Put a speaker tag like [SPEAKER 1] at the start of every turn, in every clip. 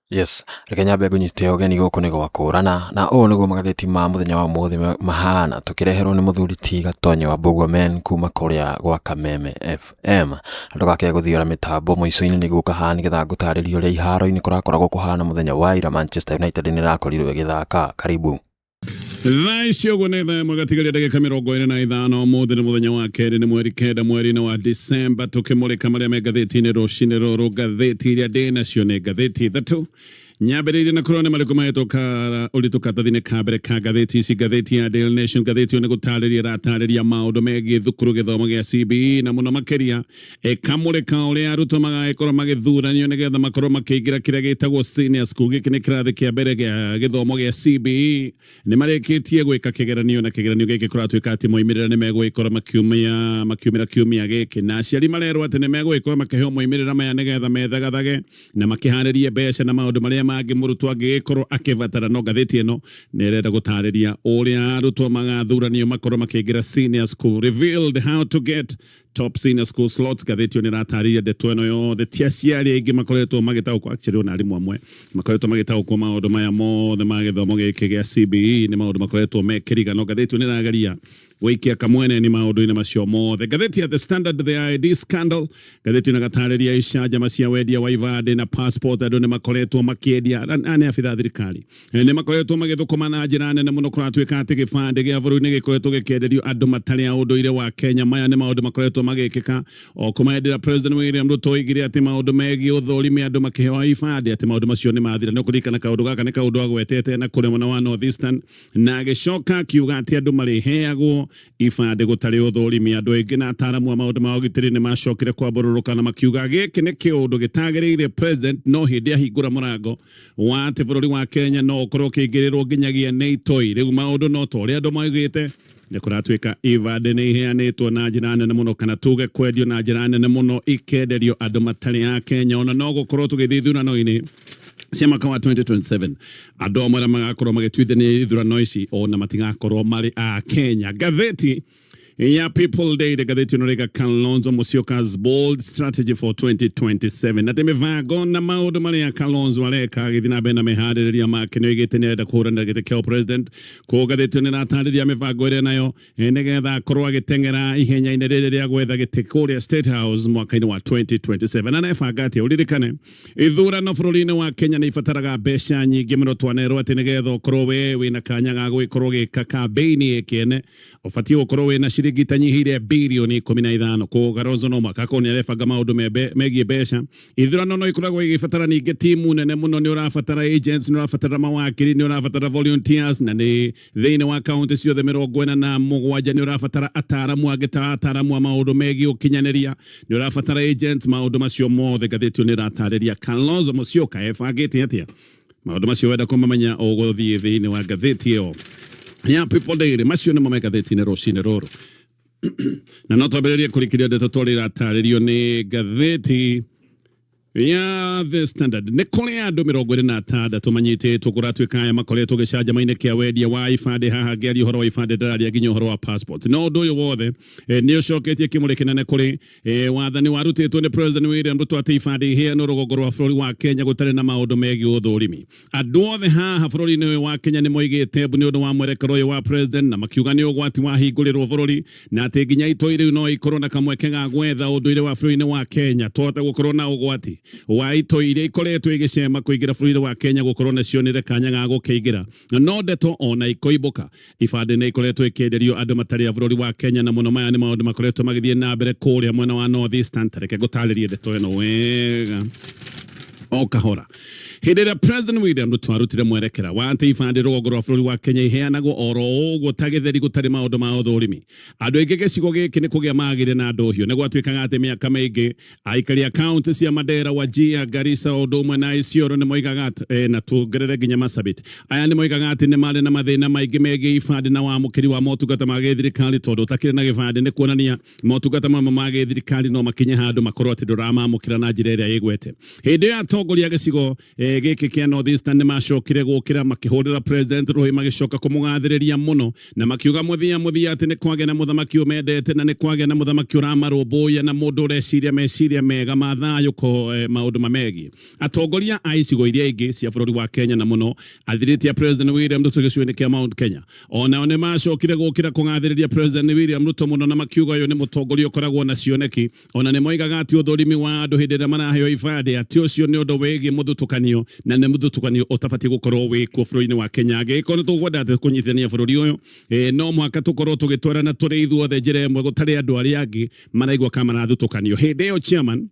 [SPEAKER 1] Yes, reke nyambe ngunyite ũgeni gũkũ nĩ gwakũrana na ũũ nĩguo magathĩti ma mũthenya wa ũmũthĩ mahana tũkĩreherwo nĩ mũthuri Gatonye wa MBUGUA men kuma kũrĩa gwa Kameme FM. Ndũgakĩage gũthiũra mĩtambo mũico-inĩ nĩguo kahana nĩgetha ngũtarĩrie ũrĩa iharo-inĩ kũrakoragwo kũhana mũthenya wa ira. Manchester United nĩrakorirwo ĩgĩthaka. Karibu.
[SPEAKER 2] Thaisho gunetha mwagatigaria ndagika 25 mũthĩ nĩ mũthenya wa kerĩ nĩ mweri kenda mweri-inĩ wa December tukĩmũrĩka marĩa me ngathĩti-inĩ rũcinĩ rũrũ. Ngathĩti iria ndĩ nacio nĩ ngathĩti ithatũ nyambĩrĩirie na kũrora nĩ marĩkũ mahĩtũka ũritũ karatathi-inĩ ka mbere ka ngathĩti ici. Ngathĩti ya Daily Nation, ngathĩti ĩyo nĩ gũtarĩria ĩratarĩria maũndũ megiĩ thukuru gĩthomo gĩa CBE na mũno makĩria kamũrĩka ũrĩa arutwo magagĩkorwo magĩthuranio nĩgetha makorwo makĩingĩra kĩrĩa gĩtagwo senior school. Gĩkĩ nĩ kĩrathi kĩa mbere gĩa gĩthomo gĩa CBE. Nĩ marĩkĩtie gwĩka kĩgeranio na kĩgeranio gĩkĩ kũratuĩka atĩ moimĩrĩra nĩ megũgĩkorwo makiumĩra kiumia gĩkĩ, na aciari marerwo atĩ nĩ megũgĩkorwo makĩheo moimĩrĩra maya nĩgetha methagathage na makĩharĩrie mbeca na maũndũ marĩa mangĩ mũrutwo angĩgĩkorwo akĩbatara. No ngathĩti ĩno nĩ ĩrenda gũtarĩria ũrĩa arutwo magathuranio makorwo makĩingĩra senior school. Revealed how to get top senior school slots. Ngathĩti ĩyo nĩ ĩratarĩria ndeto ĩno yothe. Ti aciari aingĩ makoretwo magĩtaũkwo, actually ona arimũ amwe makoretwo magĩtaũkwo maũndũ maya mothe ma gĩthomo gĩkĩ gĩa CBE. Nĩ maũndũ makoretwo mekĩriga. No ngathĩti ĩyo nĩ ĩrageria gũikia kamwene ni maũndũ-inĩ macio mothe. Ngathĩti ya The Standard, the ID scandal. Ngathĩti ĩyo gatarĩria icanjama cia wendia wa ibandĩ na passport. Andũ nĩ makoretwo makĩendia, nĩ abitha thirikari nĩ makoretwo magĩthũkũma na njĩra nene mũno. Kũratuĩka atĩ gĩbandĩ gĩa bũrũri-inĩ gĩkoretwo gĩkĩenderio andũ matarĩ a ũndũire wa Kenya. Maya nĩ maũndũ makoretwo magĩkĩka o kũmaendera President William Ruto oigire atĩ maũndũ megiĩ ũthũrimi andũ makĩheo ibandĩ atĩ maũndũ macio nĩ mathira. No kũririkana kaũndũ gaka nĩ kaũndũ agwetete na kũrĩa mwena wa North Eastern, na agĩcoka akiuga atĩ andũ marĩheagwo ibandĩ gũtarĩ ũthũrimi. Andũ aingĩ na ataaramu a maũndũ ma ũgitĩri nĩ macokire kwambũrũrũka na makiuga gĩkĩ nĩ kĩũndũ gĩtagĩrĩire president, no hĩndĩ ahingũra mũrango wa atĩ bũrũri wa Kenya no ũkorwo ũkĩingĩrĩrwo nginyagia nĩ itoi. Rĩu maũndũ no ta ũrĩa andũ maugĩte nĩ kũratuĩka ibandĩ nĩ iheanĩtwo na njĩra nene mũno, kana tuge kwendio na njĩra nene mũno ikenderio andũ matarĩ a Kenya. Ona no gũkorwo tũgĩthiĩ ithurano-inĩ cia mwaka wa 2027 andũ amwe arĩa magakorwo magĩtuithania ithurano ici ona matigakorwo marĩ a Kenya. Ngathĩti ya People Day, ngathĩti ĩno rĩga Kalonzo Musyoka's bold strategy for 2027. Na mĩbango na maũndũ marĩa Kalonzo areka agĩthiĩ na mbere na meharĩrĩria make nĩ oigĩte nĩ arenda kũhũranĩra gĩtĩ kĩa president. Kũguo ngathĩti ĩno ĩratarĩria mĩbango ĩrĩa nayo nĩgetha akorwo agĩteng'era ihenya-inĩ rĩrĩ rĩa gwetha gĩtĩ kũrĩa State House mwaka-inĩ wa 2027. Na nebanga atĩa ũririkane ithurano bũrũri-inĩ wa Kenya nĩ ibataraga mbeca nyingĩ mũno. Twanerwo atĩ nĩgetha ũkorwo wĩna kanya ga gũgĩkorwo gĩka kambĩini ĩkĩene ũbatiĩ gũkorwo wĩna ciringi tanyihĩire birioni 15. Kũguo Kalonzo no mwaka nĩ arebanga maũndũ megiĩ mbeca. Ithurano no ikoragwo igĩbatara ningĩ timu nene mũno. Nĩ ũrabatara agents, nĩ ũrabatara mawakiri, nĩ ũrabatara volunteers, na nĩ thĩinĩ wa kaunti ciothe 47 nĩ ũrabatara ataaramu angĩ ta ataaramu a maũndũ megiĩ ũkinyanĩria, nĩ ũrabatara agents. Maũndũ macio mothe ngathĩti nĩ ĩratarĩria Kalonzo Musyoka ebangĩte atĩa. Maũndũ macio wenda kũmamenya ũgũthiĩ thĩinĩ wa ngathĩti ĩyo ya People Day. Macio nĩ mo me ngathĩti-inĩ rũcinĩ rũrũ. Na no twambĩrĩrie kũrĩkĩria ndeto tũrĩa ĩratarĩrio nĩ ngathĩti ya The Standard. Nĩ kũrĩ andũ 26 manyitĩtwo kũratuĩka aya makoretwo gĩcanjama-inĩ kĩa wendia wa ibandĩ. Haha ngĩaria ũhoro wa ibandĩ ndararia nginya ũhoro wa passport. No ũndũ ũyũ wothe nĩ ũcoketie kĩmũrĩ kĩnene kũrĩ wathani warutĩtwo nĩ President William Ruto atĩ ibandĩ iheanwo rũgongo rwa bũrũri wa Kenya gũtarĩ na maũndũ megiĩ ũthũrimi. Andũ othe haha bũrũri-inĩ ũyũ wa Kenya nĩ moigĩte nĩ ũndũ wa mwerekero ũyũ wa president, na makiuga nĩ ũgwati wahingũrĩrwo bũrũri na atĩ nginya itoi rĩu no ikorwo na kamweke ga gwetha ũndũire wa bũrũri-inĩ wa Kenya. Tũhote gũkorwo na ũgwati wa itoi iria ikoretwo igĩcema kũingĩra bũrũri wa Kenya gũkorwo nacionire kanya ga gũkĩingĩra. No ndeto ona ikoimbũka ibandĩ nĩ ikoretwo ikĩenderio andũ matarĩ a bũrũri wa Kenya, na mũno maya nĩ maũndũ makoretwo magĩthiĩ na mbere kũrĩa mwena wa North Eastern. Tareke gũtarĩria ndeto ĩno wega o kahora. Hĩndĩ ĩrĩa President William Ruto arutire mwerekera wa atĩ ibandĩ rũgongo rwa bũrũri wa Kenya iheanagwo oro ũguo ta gĩtheri gũtarĩ maũndũ ma ũthũrimi, andũ aingĩ gĩcigo gĩkĩ nĩ kũgĩa magĩrĩ na andũ ũhiũ. Nĩ gwatuĩkaga atĩ mĩaka mĩingĩ aikari a kaunti cia Mandera, Wajir, Garissa ũndũ ũmwe na Isiolo nĩ moigaga na tuongerere nginya Marsabit, aya nĩ moigaga atĩ nĩ marĩ na mathĩna maingĩ megiĩ ibandĩ na wamũkĩri wa motungata ma gĩthirikari, tondũ ũtakĩrĩ na gĩbandĩ nĩ kuonania motungata mamwe ma gĩthirikari no makinye handũ makorwo atĩ ndũramamũkĩra na njĩra ĩrĩa ĩgwete. Hĩndĩ ya atongoria gĩcigo giki kia North Eastern macokire gukira makihurira president Ruhi magicoka kumugathiriria muno na makiuga muthia ati ni kwage na muthamaki umendete na ni kwage na muthamaki uramarumbuya na mundu ureciria meciria mega ma thayu ko maundu mamegi atongoria aicigo iria ingi cia bururi wa Kenya na muno athiritia president William Ruto gicuni kia Mount Kenya ona one macokire gukira kungathiriria president William Ruto muno na makiuga uyu ni mutongoria ukoragwo na cioneki ona ni moigaga ati uthurimi wa andu hindi ria maraheo ibande ati ucio ni undu wigi muthutukanio na ni muthutukanio utabati gukorwo wikuo bururi-ini wa Kenya angĩkorwo tũkwenda atĩ kũnyitithania bũrũri ũyũ no mũhaka tũkorwo tũgĩtwarana tũrĩ ithuothe njĩra ĩmwe gũtarĩ andũ arĩa angĩ maraigua kama marathutukanio hĩndĩ ĩyo chairman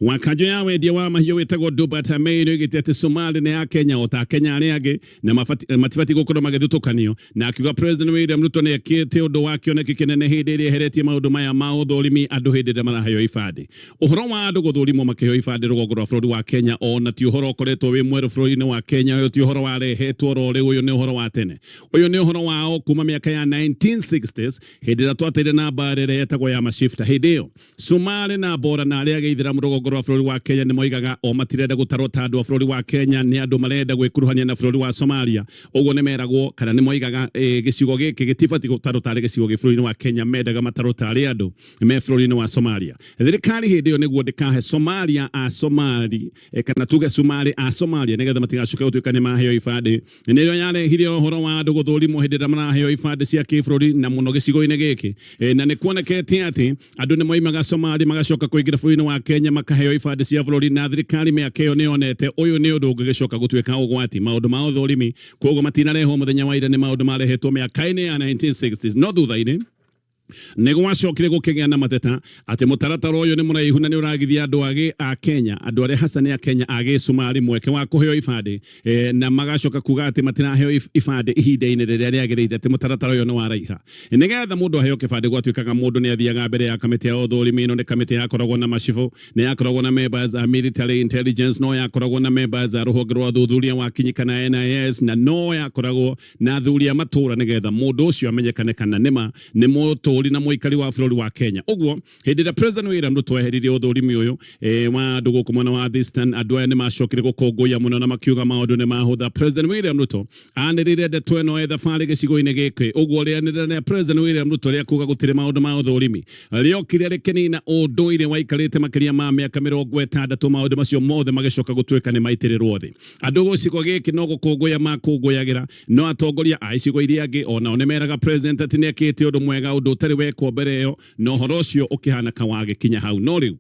[SPEAKER 2] Wakanjo ya wendia wa mahiũ wĩtagwo Dubata Meino igĩte atĩ Somali nĩ ya Kenya o ta Kenya arĩa angĩ na matibati gũkorwo magĩthutũkanio na akiuga president William Ruto nĩ ekĩte ũndũ wa kĩoneki kĩnene hĩndĩ ĩrĩa eheretie maũndũ maya ma ũthũrimi andũ hĩndĩ ĩrĩa maraheo ibandĩ ũhoro wa andũ gũthũrimwo makĩheo ibandĩ rũgongo rwa bũrũri wa Kenya ona ti ũhoro ũkoretwo wĩ mwerũ bũrũri-inĩ wa Kenya ũyũ ti ũhoro warehetwo ro rĩu ũyũ nĩ ũhoro wa tene ũyũ nĩ ũhoro wao kuma mĩaka ya 1960s hĩndĩ ĩrĩa twatĩire na mbarĩ ĩrĩa yetagwo ya macifta hĩndĩ ĩyo Somali na Bora na arĩa agĩithĩramu rũgongo rwa bũrũri wa Kenya ni moigaga o matirenda gutarwo ta andu a bũrũri wa Kenya ni andu marenda gwĩkuruhania na bũrũri wa Somalia uguo ni meragwo kana ni moigaga gĩcigo gĩkĩ gĩtibati gutarwo tarĩ gĩcigo gĩ bũrũri-inĩ wa Kenya mendaga matarwo tarĩ andu me bũrũri-inĩ wa Somalia thirikari hĩndĩ ĩyo nĩguo ndĩkahe Somalia a Somali kana tuge Somali a Somalia nĩgetha matigacoke gũtuĩka nĩ maheo ibandĩ nĩrĩo yarehire ũhoro wa andu gũthũrimwo hĩndĩ ĩrĩa maraheo ibandĩ cia kĩbũrũri na mũno gĩcigo-inĩ gĩkĩ na nĩ kuonekete atĩ andu nĩ moimaga Somali magacoka kũingĩra bũrũri-inĩ wa Kenya makaheo ibandĩ cia bũrũri na thirikari mĩaka ĩyo nĩyonete ũyũ nĩ ũndũ ũngĩgĩcoka gũtuĩka ũgwati maũndũ ma ũthũrimi koguo matinarehwo mũthenya wa ira nĩ maũndũ marehetwo mĩaka-inĩ ya 1960s no thutha-inĩ nĩgwacokire gũkĩgĩa na mateta atĩ mũtaratara ũyũ nĩ mũraihu na nĩ ũragithia andũ agĩ a Kenya andũ arĩa hasa nĩ a Kenya agĩ Somali mweke wa kũheo ibandĩ na magacoka kuga atĩ matiraheo ibandĩ ihinda-inĩ rĩrĩa rĩagĩrĩire atĩ mũtaratara ũyũ nĩ waraiha nĩgetha mũndũ aheo kĩbandĩ gwatuĩkaga mũndũ nĩ athiaga mbere ya kamĩtĩ ya ũthũrimi ĩno nĩ kamĩtĩ yakoragwo na macibũ nĩ yakoragwo na members a military intelligence no yakoragwo na members a rũhonge rwa ũthuthuria wa kinyi kana NIS na no yakoragwo na athuri a matũra nĩgetha mũndũ ũcio amenyekane kana nĩma nĩ mũtũri na mũikari wa bũrũri wa Kenya ũguo hĩndĩ ĩrĩa president William Ruto eheririe ũthũrimi ũyũ wa andũ gũkũ mwena wa Eastern andũ aya nĩ macokire gũkũngũiya mũno na makiuga maũndũ nĩ mahũtha president William Ruto anĩrĩire ndeto ĩno thabarĩ gĩcigo-inĩ gĩkĩ ũguo rĩanĩrĩra na president William Ruto rĩa kuga gũtirĩ maũndũ ma ũthũrimi rĩokire rĩkĩnina ũndũire waikarĩte makĩria ma mĩaka 60 maũndũ macio mothe magĩcoka gũtuĩka nĩ maitĩrĩrwo thĩ andũ gĩcigo gĩkĩ no gũkũngũiya makũngũyagĩra no atongoria a icigo iria angĩ ona nĩ meraga president atĩ nĩ ekĩte ũndũ mwega ũndũ ũtarĩ wekwo mbere ĩyo no ũhoro ũcio ũkĩhana kawage kinya hau no rĩu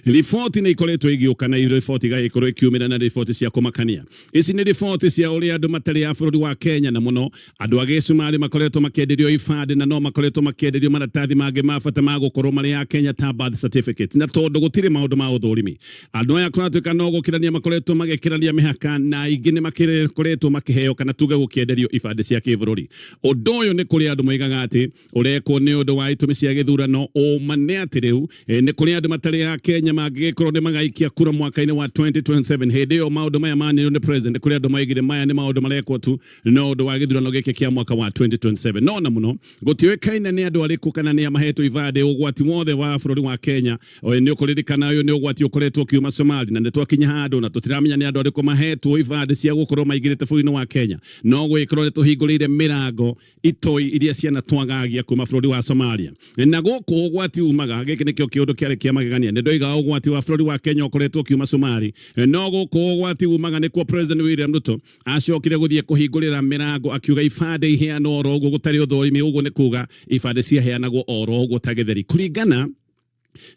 [SPEAKER 2] riboti nĩ ikoretwo igĩũka na riboti igagĩkorwo ikiumĩra na riboti cia kũmakania ici nĩ riboti cia ũrĩa andũ matarĩ a bũrũri wa Kenya na mũno andũ a Gĩsomali makoretwo makĩenderio ibandĩ na no makoretwo makĩenderio maratathi mangĩ ma bata ma gũkorwo marĩ a Kenya ta birth certificate na tondũ gũtirĩ maũndũ ma ũthũrimi andũ aya kũratuĩka no gũkĩrania makoretwo magĩkĩrania mĩhaka na ingĩ nĩ makoretwo makĩheo kana tuge gũkĩenderio ibandĩ cia kĩbũrũri ũndũ ũyũ nĩ kũrĩ andũ moigaga atĩ ũrekwo nĩ ũndũ wa itũmi cia gĩthurano ũma nĩ atĩ rĩu nĩ kũrĩ andũ matarĩ a Kenya magĩkorwo nĩ magaikia kura mwaka-inĩ wa 2027 hĩndĩ ĩyo maũndũ maya manĩrwo nĩ president kũrĩ andũ maigire maya nĩ maũndũ marekwo tu no ũndũ wa gĩthurano gĩkĩ kĩa mwaka wa 2027 no na mũno gũtiũĩkaine nĩ andũ arĩkũ kana nĩ amahetwo ibandĩ ũgwati wothe wa bũrũri wa Kenya nĩ ũkũririkana ũyũ nĩ ũgwati ũkoretwo ũkiuma Somali na nĩ twakinya handũ na tũtiramenya nĩ andũ arĩkũ mahetwo ibandĩ cia gũkorwo maigĩrĩte bũrũri-inĩ wa Kenya no gwĩkorwo nĩ tũhingũrĩire mĩrango itoi iria ciana twagagia kuma bũrũri wa Somalia na gũkũ ũgwati umaga gĩkĩ nĩkĩo kĩũndũ kĩarĩ kĩa magegania nĩ ndoigaga ũgwati wa bũrũri wa Kenya ũkoretwo kiuma Somali no gũkũ ũgwati umaga nĩkuo president William Ruto acokire gũthiĩ kũhingũrĩra mĩrango akiuga ibandĩ iheanwo oro ũguo gũtarĩ ũthũrimi ũguo nĩ kuga ibandĩ ciaheanagwo oro ũguo ta gĩtheri kũringana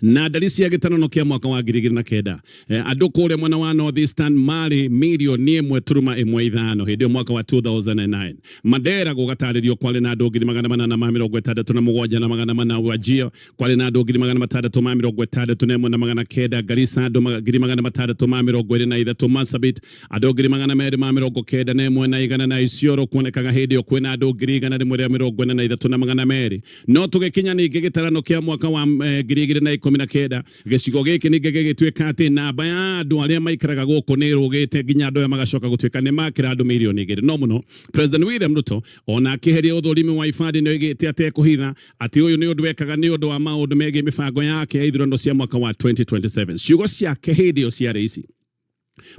[SPEAKER 2] na ndari cia gĩtarano kĩa mwaka wa 2009 andũ kũrĩa mwena wa North Eastern marĩ milioni 1.15 hĩndĩ ya mwaka wa 2009 Mandera gũgatarĩrio kwarĩ na andũ 867 Wajir kwarĩ na andũ 661 Garissa andũ 623 Marsabit andũ 290 na igana na Isiolo kuonekaga hĩndĩ ĩyo kwĩna andũ 143 no tũgĩkinya ningĩ gĩtarano kĩa mwaka wa 2019 gĩcigo gĩkĩ ningĩ gĩgĩtuĩka atĩ namba ya andũ arĩa maikaraga gũkũ nĩ rũgĩte nginya andũ aya magacoka gũtuĩka nĩ makĩra andũ milioni 2 no mũno president William Ruto ona akĩheria ũthũrimi wa ibandĩ nĩ oigĩte atĩ ekũhitha atĩ ũyũ nĩ ũndũ wekaga nĩ ũndũ wa maũndũ megiĩ mĩbango yake ya ithurano cia mwaka wa 2027 ciugo ciake hĩndĩ ĩyo ciarĩ ici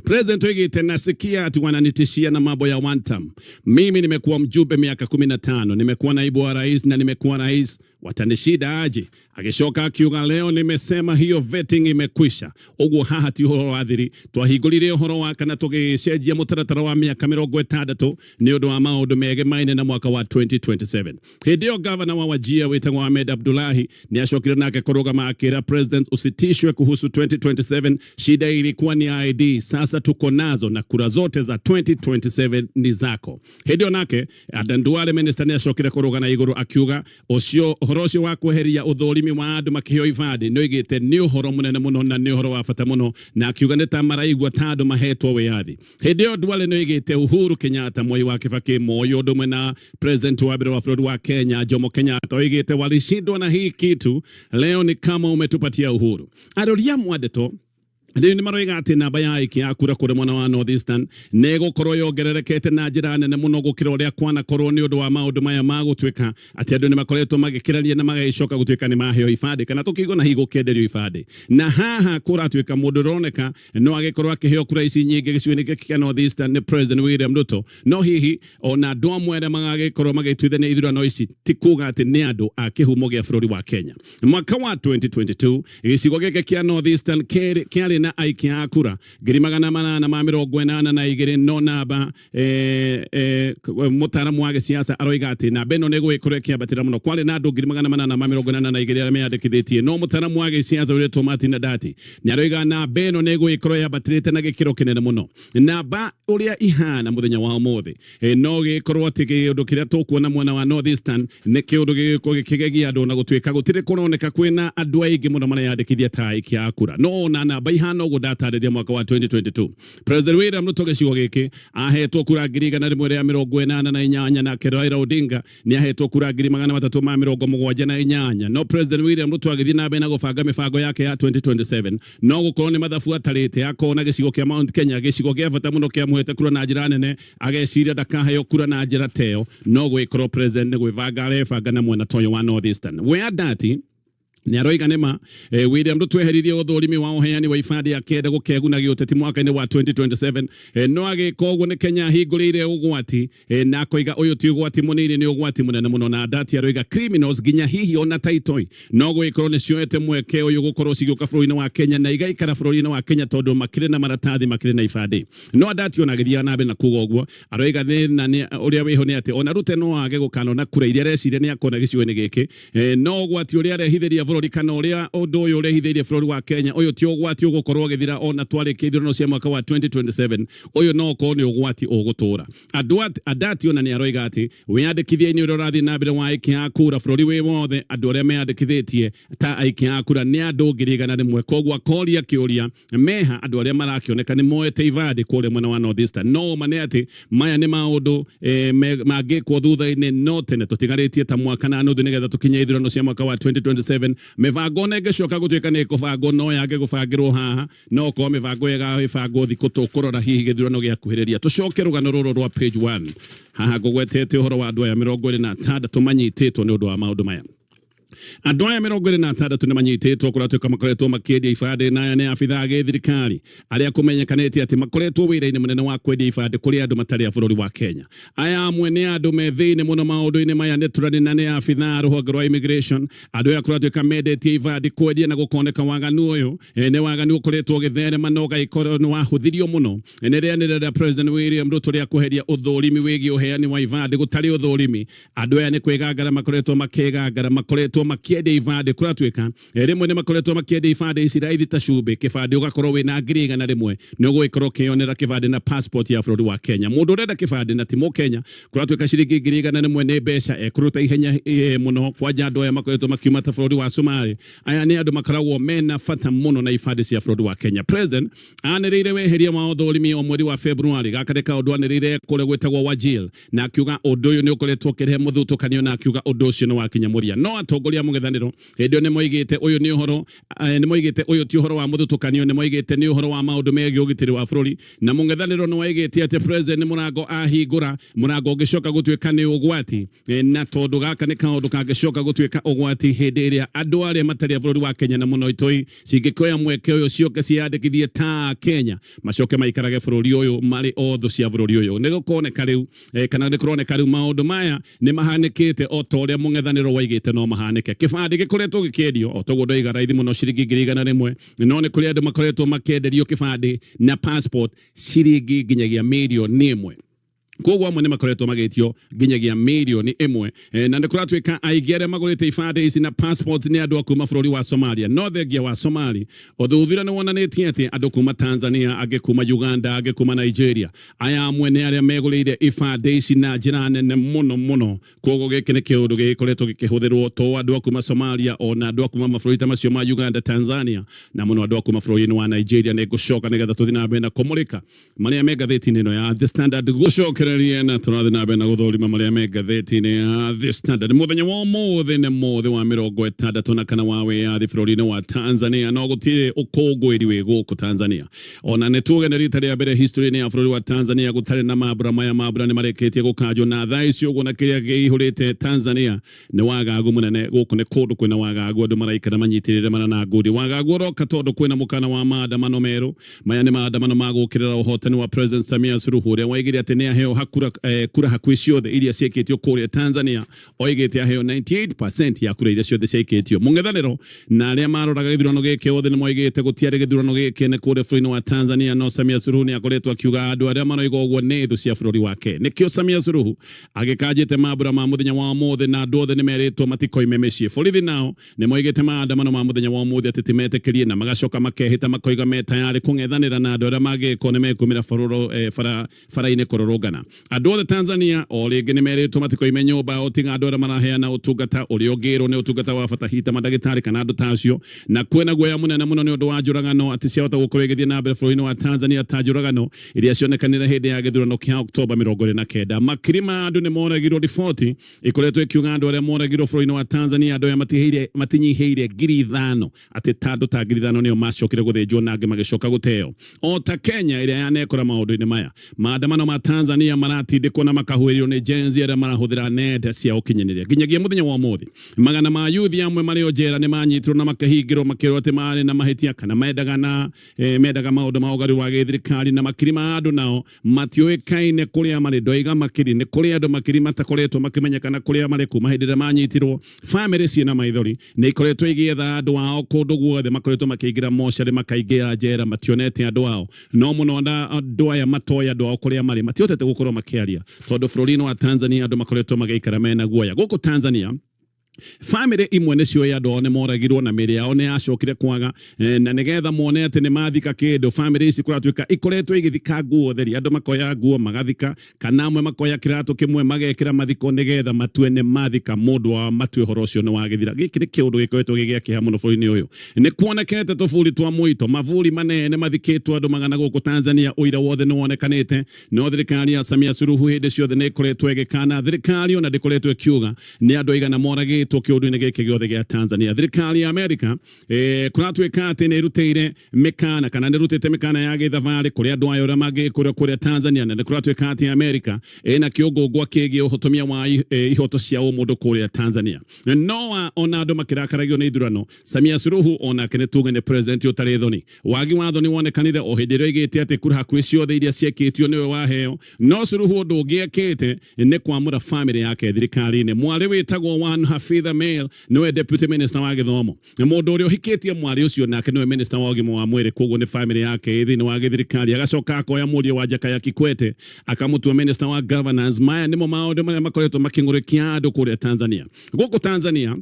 [SPEAKER 2] President Wigite nasikia ati wananitishia na mambo ya one term. Mimi nimekuwa mjumbe miaka 15, nimekuwa naibu wa rais na nimekuwa rais. Watanishida aje? Agishoka akiuga leo nimesema hiyo vetting imekwisha. Ugu hahati uhoro wathiri. Twahigurire uhoro wa kana tugicenjia mutaratara wa miaka 60 ni undu wa maundu megemaine na mwaka wa 2027. Hidio governor wa Wajir witagwo Ahmed Abdullahi ni acokire nake kurugama akira president usitishwe kuhusu 2027. Shida ilikuwa ni ID. Sasa tuko nazo na kura zote za 2027 ni zako. Hidio nake adanduale minister ni acokire kurugana iguru akiuga ocio horocio wa kweheria uthorimi wa andu makiheo ibadi no igite ni uhoro munene muno na ni uhoro wa bata muno na akiuga ni ta maraigwa ta andu mahetwo wiathi. Hidio Duale no igite Uhuru Kenyatta Moi wa Kibaki Moi undu mwena president wa biro wa bũrũri wa Kenya Jomo Kenyatta igite walishindwa na hii kitu, leo ni kama umetupatia uhuru. Aroria mwadeto Ndi ni maroiga ati namba ya iki akura kure mwana wa North Eastern nego koro yogererekete na njira nene muno gukira uria kwana korwo ni undu wa maundu maya magutwika ati andu ni makoretwo magikiraria na magagicoka gutwika ni maheo ifade kana tukigo na higo kenderio ifade na haha kura twika mundu roneka no agikorwo akiheo kura ici nyingi giciwini giki North Eastern ni President William Ruto no hihi ona andu amwe magagikorwo magitwithania ithurano ici tikuga ati ni andu akihumo gia bũrũri wa Kenya. Mwaka wa 2022 gicigo giki kia North Eastern kiari na aikia akura 882 na igiri no naba mutaramu wa siasa aroiga ati na beno nego ikurekia batira muno kwale na andu 882 na igiri arame yandikithitie no mutaramu wa siasa uri tomati na dati ni aroiga na beno nego ikureya batirite na gikiro kinene muno na ba uria ihana muthenya wa umuthi no gikorwo ati undu kiria tukuona mwana wa North Eastern ni kiundu gikigegia andu na gutwika gutire kuroneka kwina andu aingi muno mara yandikithia ta aikia akura no na namba ihana ugo data ya mwaka wa 2022. President William Ruto gicigo giki ahetwo kura 188 na Raila Odinga ni ahetwo kura 378 no President William Ruto agithi na bena gubanga mibango yake ya 2027 no gukorwo ni mathabu atarite akona gicigo kia Mount Kenya gicigo gia bata muno kia muhete kura na njira nene ageciria ndakaheo kura na njira teo no gwikorwo president ni gwibanga arefanga na mwena toyo wa North Eastern we dati ni aroiga nema William Ruto eheririe uthorimi wa uheani wa ifadi ya kenda gukeguna giuteti mwaka-ini wa 2027 no agikoguo ni Kenya hingurire ugwati na koiga uyu ti ugwati munini ni ugwati munene muno na dati aroiga criminals ginya hihi ona taitoi no gwikorwo ni cioete mweke uyu gukorwo cigioka bũrũri-inĩ wa Kenya na igaikara bũrũri-inĩ wa Kenya tondu makire na maratathi makire na ifadi no dati ona githia na na kuga uguo aroiga ni uria wiho ni ati ona Ruto no age gukana na kura iria reciria ni akona gicigo-ini giki no ugwati uria rehithiria bũrũri kana uria undu uyu urehithirie bũrũri wa Kenya uyu ti ugwati ugukorwo githira ona twarike ithurano cia mwaka wa 2027 uyu no ko ni ugwati ugutura adati ona ni aroiga ati wiyandikithie ni urathi na mbere wa aikia akura bũrũri wi wothe andu aria meyandikithitie ta aikia akura ni andu 100 koguo akoria kiuria meha andu aria marakioneka ni moete ivadi kule mwena wa North Eastern no mane ati maya ni maundu magikwo thutha-ini no tene tutigaritie ta mwaka na nuthu nigetha tukinye ithurano cia mwaka wa 2027 mevango negecoka gutwika ni kubango no yage gubangirwo haha no ko mevango yega ibango thiku tukurora hihi githurano gia kuhiriria tucoke rugano ruru rwa page 1 haha gugwetete uhoro wa andu aya 26 manyititwo ni undu wa maundu maya. Andu aya 26 ni manyititwo kuratuika makoretwo makiedia ifade na ne afitha thirikari aria kumenyekanete ati makoretwo wira-ini munene wa kwendia ifade kuri andu matari a bũrũri wa Kenya. Aya amwe ni andu methini muno maundu-ini maya neturani na ne afitha ruhonge rwa immigration andu aya kuratuika mendetie ifade kwendia na gukoneka waganu uyu ne waganu ukoretwo githerema no gaikorwo ni wahuthirio muno ne ria President William Ruto ria kuheria uthurimi wigi uheani wa ifade gutari uthurimi andu aya ni kwigangara makoretwo makigangara makoretwo makiende ifade kuratwika rimwe ni makoretwo makiende ifade isiraithi ta cumbi kibade ugakorwo wina ngiriga na rimwe no gwikorwo kionera kibade na passport ya bũrũri wa Kenya mundu urenda kibade na timo Kenya kuratwika ciringi ngiriga na rimwe ni mbeca ekuruta ihenya muno kwa andu aya makoretwo makiuma ta bũrũri wa Somali aya ni andu makoragwo mena fata muno na ifade cia bũrũri wa Kenya. President aniriire weheria maũthũrimi o mweri wa February gakareka undu aniriire kule gwetagwo Wajir na akiuga undu uyu ni ukoretwo kirehe muthutukanio na akiuga undu ucio ni wakinyamuria no atongoria atongoria mung'ethaniro hindio ni moigite uyu ni uhoro ni moigite uyu ti uhoro wa muthutukanio ni moigite ni uhoro wa maundu megie ugitiri wa bururi na mung'ethaniro ni waigite ati president murango ahingura murango ugicoka gutuika ni ugwati na tondu gaka ni kaundu kangicoka gutuika ugwati hindi iria andu aria matari a bururi wa Kenya na muno itoi cingikoya mweke uyu cioke ciandikithie ta Kenya macoke maikarage bururi uyu mari otho cia bururi uyu ni gukoneka riu kana ni kuroneka riu maundu maya ni mahanikite o to uria mung'ethaniro waigite no mahanike kibandi gikoretwo gikiendio o toguo ndoiga raithi muno ciringi 1,100 no ni kuri andu makoretwo makienderio kibandi na passport ciringi nginyagia milioni 1 koguo amwe ni makoretwo magitio nginyagia milioni 1 na ni kuratwika aingĩ arĩa magũrĩte ibandĩ ici na passport ni andũ akuma bũrũri wa Somalia no thengia wa Somali ũthuthuria nĩ wonanĩtie atĩ andũ kuma Tanzania angĩ kuma Uganda angĩ kuma Nigeria aya amwe nĩ arĩa megũrĩire ibandĩ ici na njĩra nene mũno koguo gĩkĩ nĩ kĩũndũ gĩkoretwo gĩkĩhũthĩrwo to andũ akuma Somalia ona andũ akuma mabũrũri ta macio ma Uganda Tanzania na mũno andũ akuma bũrũri-inĩ wa Nigeria nĩ gũcoka nĩgetha tũthiĩ na mbere na kũmũrĩka marĩa me ngathĩti-inĩ ĩno ya The Standard gũcoka na tũrathiĩ na mbere na gũthũrima marĩa me ngathĩti-inĩ ya The Standard mũthenya wa ũmũthĩ nĩ mũthĩ wa 60 na kana wa wĩyathi bũrũri-inĩ wa Tanzania no gũtirĩ ũkũngũĩri wĩ gũkũ Tanzania ona nĩ tuge nĩ rita rĩa mbere history-inĩ ya bũrũri wa Tanzania gũtarĩ na mambura maya mambura nĩ marĩkĩtie gũkanjwo na thaa ici ũguo na kĩrĩa kĩihũrĩte Tanzania nĩ wagagu mũnene gũkũ nĩ kũndũ kwĩna wagagu andũ maraikara manyitĩrĩre mana na ngudi wagagu ũroka tondũ kwĩna mũkana wa maandamano merũ maya nĩ maandamano ma gũkĩrĩra ũhotani wa President Samia Suluhu ũrĩa waigire atĩ nĩ aheo kura hakuhĩ ciothe iria ciĩkĩtio kũrĩa Tanzania oigĩte aheo 98% ya kura iria ciothe ciĩkĩtio mũng'ethanĩro na arĩa maroraga gĩthurano gĩkĩ othe nĩ moigĩte gũtiarĩ gĩthurano gĩkĩ nĩ kũrĩa bũrũri-inĩ wa Tanzania no Samia Suluhu nĩ akoretwo akiuga andũ arĩa maroiga ũguo nĩ thũ cia bũrũri wake nĩkĩo Samia Suluhu agĩkanjĩte mambura ma mũthenya wa ũmũthĩ na andũ othe nĩ merĩtwo matikoime mĩciĩ borithi nao nĩ moigĩte maandamano ma mũthenya wa ũmũthĩ atĩ timetĩkĩrie na magacoka makehĩta makoiga me tayarĩ kũng'ethanĩra na andũ arĩa mangĩkorwo nĩ mekumĩra bara-inĩ kũrũrũngana andũ othe Tanzania o rĩngĩ nĩ merĩtwo matikoime nyũmba o tiga andũ arĩa maraheana ũtungata ũrĩa ũngĩrwo nĩ ũtungata wa bata hita mandagĩtarĩ kana andũ ta acio na kwĩna guoya mũnene mũno nĩ ũndũ wa njũragano atĩ ciahota gũkorwo igĩthiĩ na mbere bũrũri-inĩ wa Tanzania ta njũragano iria cionekanire hĩndĩ ya gĩthurano kĩa Oktoba 29 makiri ma andũ nĩ moragirwo riboti ĩkoretwo ĩkiuga andũ arĩa moragirwo bũrũri-inĩ wa Tanzania andũ arĩa matinyihĩire 5,000 atĩ ta andũ ta 5,000 nĩo macokire gũthĩnjwo na angĩ magĩcoka gũteo o ta Kenya ĩrĩa yanekora maũndũ-inĩ maya maandamano ma Tanzania maratindĩkwo na makahuĩrio nĩ Gen Z arĩa marahũthĩra nenda cia ũkinyanĩria nginyagia mũthenya wa ũmũthĩ magana ma yuthi amwe marĩ o njera nĩ manyitirwo na makahingĩrwo makĩrwo atĩ marĩ na mahĩtia kana mendaga maũndũ ma ũgarũri wa gĩthirikari na makiri ma andũ nao matiũĩkaine kũrĩa marĩ ndoiga makiri nĩ kũrĩa andũ makiri matakoretwo makĩmenyekana kũrĩa marĩ kuma hĩndĩ ĩrĩa manyitirwo famĩlĩ ciĩna maithori nĩ ikoretwo igĩetha andũ ao kũndũ guothe makoretwo makĩingĩra mocarĩ makaingĩra njera mationete andũ ao no mũno andũ aya matoya andũ ao kũrĩa marĩ matihotete gũkorwo makĩaria tondũ bũrũri-inĩ wa Tanzania andũ makoretwo magĩikara mena guoya gũkũ Tanzania family imwe nĩ cioya andũ nĩ moragirwo na mĩrĩ yao nĩ yacokire kwaga na nĩgetha mone atĩ nĩ mathika kĩndũ family ici kũratuĩka ikoretwo igĩthika nguo theri andũ makoya nguo magathika kana amwe makoya kĩratũ kĩmwe magekĩra mathiko nĩgetha matue nĩ mathika mũndũ wa matue horo ũcio nĩ wagĩthira gĩkĩ nĩ kĩũndũ gĩkoretwo gĩgĩakĩha mũno bũrũri-inĩ ũyũ nĩ kuonekete tũburi twa mũito mavuri manene mathikĩtwo andũ magana gũkũ Tanzania ũira wothe nĩ wonekanĩte no thirikari ya Samia Suluhu hĩndĩ ciothe nĩ ĩkoretwo ĩgĩkana thirikari ona ndĩkoretwo ĩkiuga nĩ andũ aigana moragĩtwo kĩũndũ-inĩ gĩkĩ gĩothe gĩa Tanzania thirikari ya Amerika kũratuĩka atĩ nĩ ĩrutĩire mĩkana kana nĩ ĩrutĩte mĩkana ya gĩthabarĩ kũrĩ andũ aya ũrĩa mangĩkũrĩa kũrĩa Tanzania na nĩ kũratuĩka atĩ Amerika ĩna kĩũngũngwa kĩgiĩ ũhotomia wa ihoto cia ũmũndũ kũrĩa Tanzania no ona andũ makĩrakaragio nĩ ithurano Samia Suluhu onake nĩ tuge nĩ president ũtarĩ thoni wagi wa thoni wonekanire o hĩndĩ ĩrĩa oigĩte atĩ kura hakuhĩ ciothe iria ciĩkĩtio nĩwe waheo no Suluhu ũndũ ũngĩekĩte nĩ kwamũra family yake thirikari-inĩ mwarĩ wĩtagwo One Hafidh Mail niwe deputy minister wa gĩthomo mũndũ ũrĩa ũhikĩtie mwarĩ ũcio nake niwe minister wa ũgima wa mwĩrĩ koguo nĩ family yake thĩinĩ wa gĩthirikari agacoka akoya mũriũ wa Jakaya Kikwete akamũtua minister wa governance maya nĩmo maũndũ marĩa makoretwo makĩng'ũrĩkia andũ kũrĩa Tanzania gũkũ Tanzania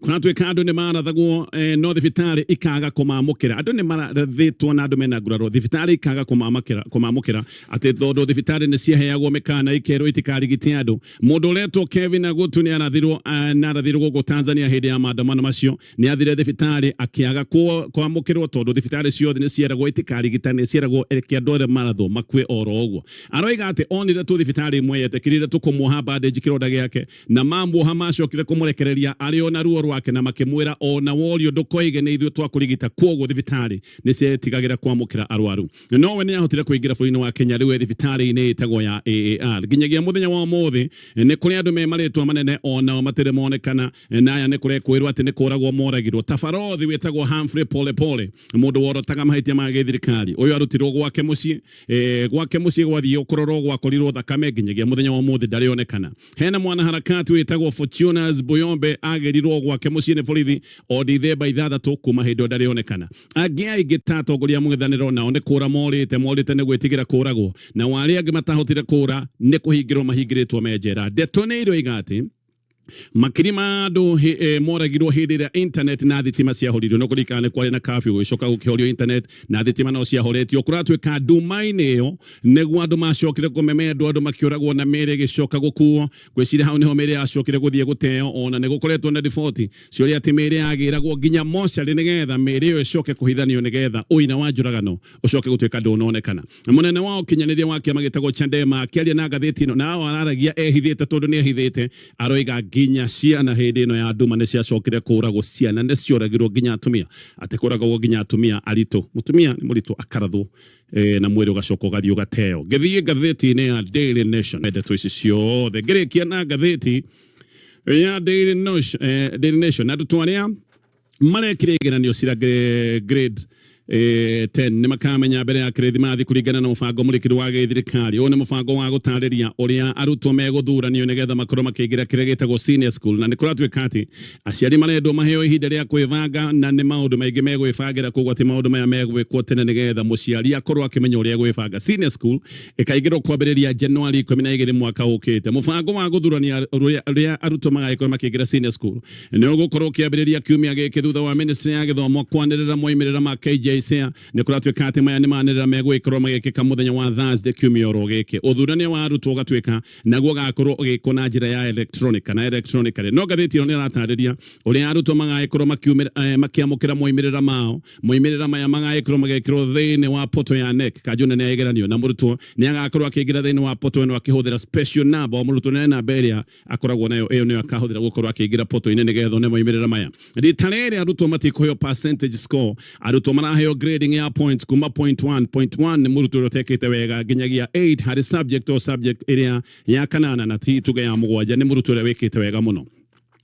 [SPEAKER 2] kũratuĩka andũ nĩ marathagwo no thibitarĩ ikaga kũmamũkĩra andũ nĩ marathĩtwo na andũ mena nguraro thibitarĩ ikaga kũmamũkĩra atĩ tondũ thibitarĩ nĩ ciaheagwo mĩkana ikerwo itikarigite andũ mũndũ ũretwo Kevin Agutu nĩ arathirwo gũkũ Tanzania hĩndĩ ya maandamano macio nĩ athire thibitarĩ akĩaga kwamũkĩrwo tondũ thibitarĩ ciothe nĩ cieragwo itikarigitane cieragwo reke andũ arĩa marathwo makue oro ũguo aroiga atĩ onire tu thibitarĩ imwe yetĩkĩrire tũkũmuoha bandage kĩronda gĩake na mambuoha macokire kũmũrekereria arĩ ona makimenya ruo rwake na makimwira ona wolio ndukoige ni ithuĩ twakũrigita kwoguo thibitarĩ nĩ cietigagira kwamũkĩra arwaru no we nĩ ahotire kũingĩra bũrũri-inĩ wa Kenya rĩu thibitarĩ-inĩ ĩtagwo ya AAR nginyagia mũthenya wa ũmũthĩ nĩ kũrĩ andũ me marĩtwa manene ona matirĩ monekana na aya nĩ kũrekwĩrwo atĩ nĩ kũragwo moragirwo tabarothi wĩtagwo Humphrey Polepole mũndũ worotaga mahĩtia ma gĩthirikari ũyũ arutirwo gwake mũciĩ gwathiĩ kũrorwo gwakorirwo thakame nginyagia mũthenya wa ũmũthĩ ndarĩonekana hena mwana harakati wĩtagwo Fortunas Boyombe agerirwo gwake mũciĩ nĩ borithi o Dithemba 6 kuma hĩndĩ ndarĩonekana angĩ aingĩ ta atongoria mũng'ethanĩro nao nĩ kũra morĩte nĩ gwĩtigĩra kũragwo na warĩa angĩ matahotire kũra nĩ kũhingĩrwo mahingĩrĩtwo menjera ndeto nĩ iroiga atĩ makiri ma andũ moragirwo hĩndĩ ĩrĩa internet na thitima ciahoririo no kũrikana nĩ kwarĩ na curfew gũcoka gũkĩhorio internet na thitima no ciahoretio kũratuĩka nduma-inĩ ĩyo nĩguo andũ macokire kũmeme andũ makĩũragwo na mĩĩrĩ ĩgĩcoka gũkuo gwĩciria hau nĩho mĩĩrĩ yacokire gũthiĩ gũteo ona nĩ gũkoretwo na riboti ciũria atĩ mĩĩrĩ yagĩragwo nginya mocarĩ nĩgetha mĩĩrĩ ĩyo ĩcoke kũhithanio nĩgetha ũina wa njũragano ũcoke gũtuĩka ndũnonekana mũnene wa ũkinyanĩria wa kĩama gĩtagwo Chadema akĩaria na ngathĩti ĩno na araragia ehithĩte tondũ nĩ ehithĩte aroiga nginya ciana hĩndĩ ĩno ya nduma nĩ ciacokire kũragwo ciana nĩ cioragirwo nginya atumia atĩ kũragwo nginya atumia aritũ mutumia nĩ mũritũ akarathwo na mwĩrĩ ũgacoka ũgathiĩ ũgateo ngĩthiĩ ngathĩti-inĩ ya Daily Nation ndeto ici ciothe ngĩrĩkia na ngathĩti ya Daily Nation andũ arĩa marekire igeranio cia grade 10 nĩ makamenya mbere ya kirithimathi kũringana na mũbango mũrikĩru wa gĩthirikari ũyũ nĩ mũbango wa gũtarĩria ũrĩa arutwo megũthuranio nĩgetha makorwo makĩingĩra kĩrĩa gĩtagwo senior school na nĩ kũratuĩka atĩ aciari marendwo maheo ihinda rĩa kwĩbanga na nĩ maũndũ maingĩ megwĩbangĩra koguo atĩ maũndũ maya megwĩkwo tene nĩgetha mũciari akorwo akĩmenya ũrĩa gwĩbanga senior school ĩkaingĩrwo kwambĩrĩria January 12 mwaka ũkĩte mũbango wa gũthurania ũrĩa arutwo magagĩkorwo makĩingĩra senior school nĩ ũgũkorwo ũkĩambĩrĩria kiumia gĩkĩ thutha wa ministry ya gĩthomo kwanĩrĩra moimĩrĩra ma KJ nĩ kũratuĩka atĩ maya nĩ manĩrĩra megwĩkorwo magĩkĩka mũthenya wa Thursday kiumia oro gĩkĩ ũthurania wa arutwo ũgatuĩka naguo gakorwo ũgĩkwo na njĩra ya electronic kana electronically no ngathĩti ĩno nĩ ĩratarĩria ũrĩa arutwo magagĩkorwo makĩamũkĩra moimĩrĩra maya magagĩkorwo magĩkĩrwo thĩinĩ wa portal ya NEC kanjũ nene ya igeranio na mũrutwo nĩ agakorwo akĩingĩra thĩinĩ wa portal ĩno akĩhũthĩra special number o mũrutwo nĩ namba ĩrĩa akoragwo nayo ĩyo nĩyo akahũthĩra gũkorwo akĩingĩra portal-inĩ nĩgetha one moimĩrĩra maya rita rĩrĩ arutwo matikũheo percentage score arutwo maraheo grading ya points kuma point 1 nĩ mũrutwo ũrĩa ũtekĩte wega nginyagia 8 harĩ subject ĩrĩa ya kanana na tuge ya mũgwanja nĩ mũrutwo ũrĩa wĩkĩte wega mũno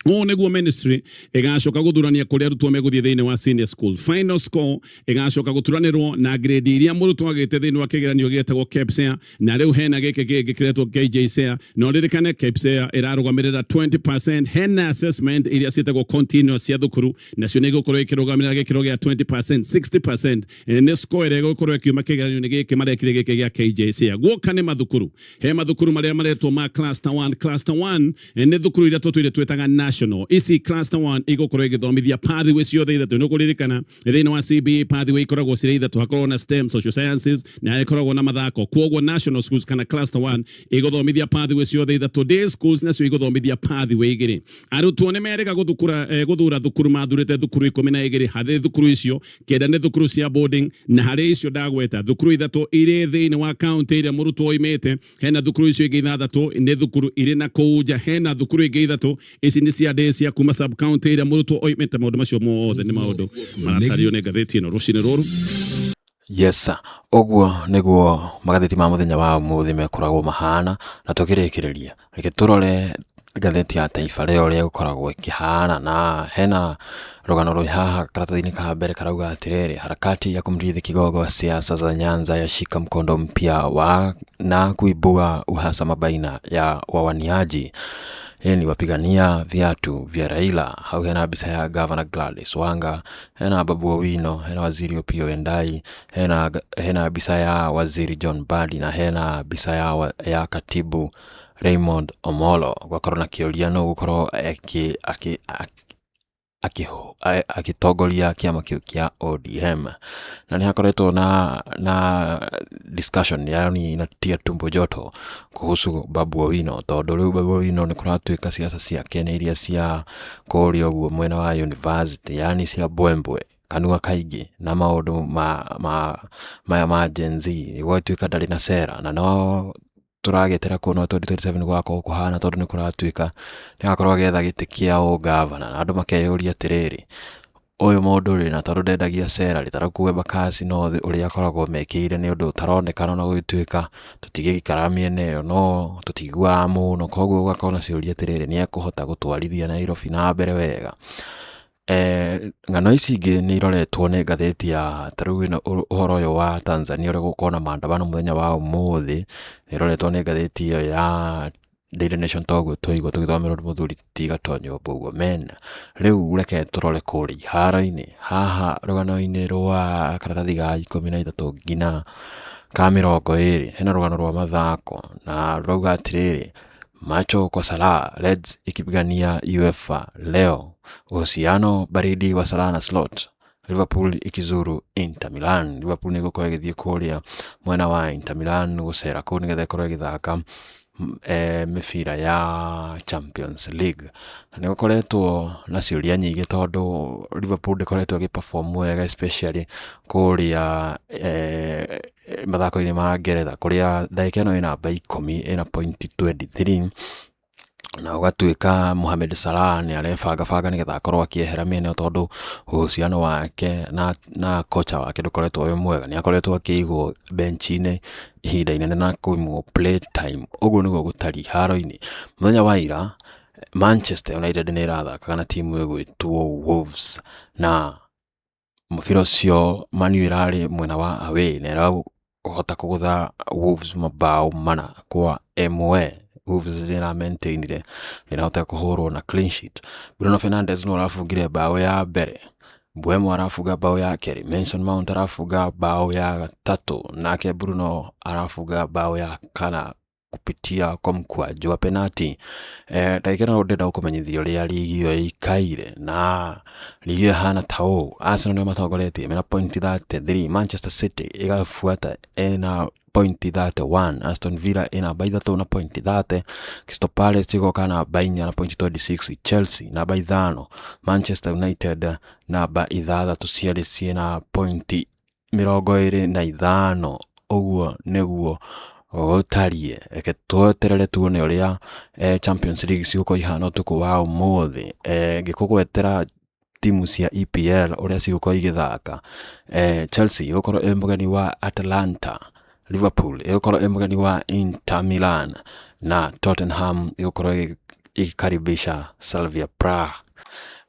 [SPEAKER 2] ũũ nĩguo ministry ĩgacoka gũthurania kũrĩa arutwo megũthiĩ thĩinĩ wa senior school final score ĩgacoka gũturanĩrwo na grade iria mũrutwo agĩte thĩinĩ wa kĩgeranio gĩtagwo KPSEA na rĩu hena gĩkĩ kĩngĩ kĩretwo KJSEA no ririkane KPSEA ĩrarũgamĩrĩra 20% hena assessment iria ciĩtagwo continuous cia thukuru nacio nĩ igũkorwo ikĩrũgamĩrĩra gĩkĩro gĩa 20% 60% nĩ score ĩrĩa ĩgũkorwo ĩkiuma kĩgeranio-inĩ gĩkĩ marekire gĩkĩ gĩa KJSEA guoka nĩ mathukuru he mathukuru marĩa maretwo ma cluster 1 nĩ thukuru iria twĩtaga national ici cluster 1 igũkorwo igĩthomithia pathway ciothe ithatũ nĩ kũririkana thĩinĩ wa CBE pathway ikoragwo cirĩ ithatũ hakoragwo na STEM social sciences na ikoragwo na mathako kwoguo national schools kana cluster 1 igũthomithia pathway ciothe ithatũ day schools nacio igũthomithia pathway igĩrĩ arutwo nĩ merĩga gũthura thukuru mathurĩte thukuru 12 harĩ thukuru icio kenda nĩ thukuru cia boarding na harĩ icio ndagweta thukuru ithatũ irĩ thĩinĩ wa county ĩrĩa mũrutwo oimĩte hena thukuru icio ingĩ ithathatũ nĩ thukuru irĩ na kũu hena thukuru ingĩ ithatũ ici nĩ cia cia kuma sub county ĩrĩa mũrutwo oimĩte maũndũ macio mothe nĩ maũndũ maratario nĩ ngathĩti ĩno rũcinĩ rũrũ
[SPEAKER 1] yes ũguo nĩguo magathĩti ma mũthenya wa ũmũthĩ mekoragwo mahana na tũkĩrĩkĩrĩria reke tũrore ngathĩti ya Taifa Leo ũrĩa gũkoragwo ĩkĩhana na hena rũgano rwĩ haha karatathi-inĩ ka mbere karauga atĩrĩrĩ harakati ya kumrithi kigogo wa siasa za Nyanza yashika mkondo mpya na kuibua uhasama baina ya wawaniaji ni wapigania viatu vya Raila hau hena bisa ya Governor Gladys Wanga hena Babu Owino hena waziri Opiyo Wandayi hena bisa ya waziri John Mbadi na hena bisa ya katibu Raymond Omolo gwakorwo na kĩũria no gũkorwo akitongoria kĩama kĩu kĩa ODM na nĩ hakoretwo na discussion yani inatia tumbo joto kuhusu Babu Owino tondũ rĩu Babu Owino nĩ kũratuĩka siasa ciake nĩ iria cia kũrĩa ũguo mwena wa university yani cia Mbwembwe kanua kaingĩ na maũndũ ma Gen Z gwatuĩka ndarĩ na sera na no turagetera kuona 2027 gwako kuhana tondu ni kuratuika ni akorwo getha giti kiao governor na andu makeyuria atiriri uyu mundu ri na tondu ndendagia salary tarakuwe bakasi no uri akoragwo mekire ni undu utaronekana na gwituika tutigikara miene yo no tutigwa muno koguo ugakona ciuria atiriri ni ekuhota gutwarithia Nairobi na mbere wega. Ngano ici ingi ni iroretwo ni ngatheti ya taru ino uhoro uyu wa Tanzania uri gukona maandamano muthenya wa umuthi ni iroretwo ni ngatheti iyo ya Daily Nation togo toigo tugithomerwo ni muthuri ti Gatonye wa MBUGUA men riu reke turore kuri haro-ini haha rugano-ini rwa karatathi ga 13 ngina ka 20 hena rugano rwa mathako na rauga atiriri macho kwa Salah Reds ikipigania UEFA leo uhusiano baridi wa Salah na slot Liverpool ikizuru Inter Milan. Liverpool niko kwa githie kuria mwena wa Inter Milan gucera ku nigetha ikorwo githaka mifira ya Champions League. Na nikoretwo na ciuria nyingi tondu Liverpool ndikoretwo giperform wega especially kuria mathako-ini ma Ngeretha kuria ndagika ino ina namba 10 ina point 23 na ugatuika Mohamed Salah ni arefanga nigetha akorwo akiehera miene tondu uhusiano wake na kocha wake ndukoretwo wi mwega ni akoretwo akiigwo bench-ini ihinda inene na kuimwo play time uguo niguo gutari haro-ini. Muthenya wa ira Manchester United ni irathaka na timu igwitwo Wolves na mufira ucio Man U irari mwena wa away na ira uhota kugutha Wolves mabao mana kwa Mwe. Wolves na maintainire nirahota kuhurwo na clean sheet. Bruno Fernandes no arafungire bao ya mbere, Mbeumo arafunga bao ya keri, Mason Mount arafunga bao ya tatu, nake Bruno arafunga bao ya kana kupitia kwa mkwaju wa penalty. Ndagika no ndenda gukumenyithia uria ligi iyo ikaire na ligi iyo hana tao. Arsenal ni matongoretie mena point 33, Manchester City igafuata ena point 31, Aston Villa ina by 3 na point 30, Crystal Palace igokana by 4 na point 26, Chelsea na by 5, Manchester United na by 6 tuciari na point 25. Uguo niguo gutarie eke tweterere tuone uria Champions League ciguko ihana utuku wa umuthi ngikugwetera timu cia EPL uria ciguko igithaka. Chelsea igokoro emugani wa Atalanta, Liverpool igokoro emugani wa Inter Milan na Tottenham igokoro ikaribisha Slavia Prague.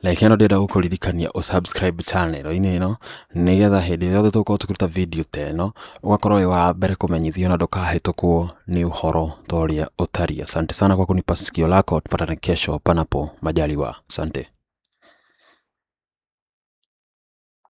[SPEAKER 1] Like eno ndenda gukuririkania usubscribe channel ino nigetha hindi yothe tukorwo tukiruta video teno ugakorwo wi wa mbere kumenyithio na ndukahitũkwo ni uhoro toria utaria. Asante sana kwa kunipa sikio lako, tupatane kesho panapo majaliwa. Asante.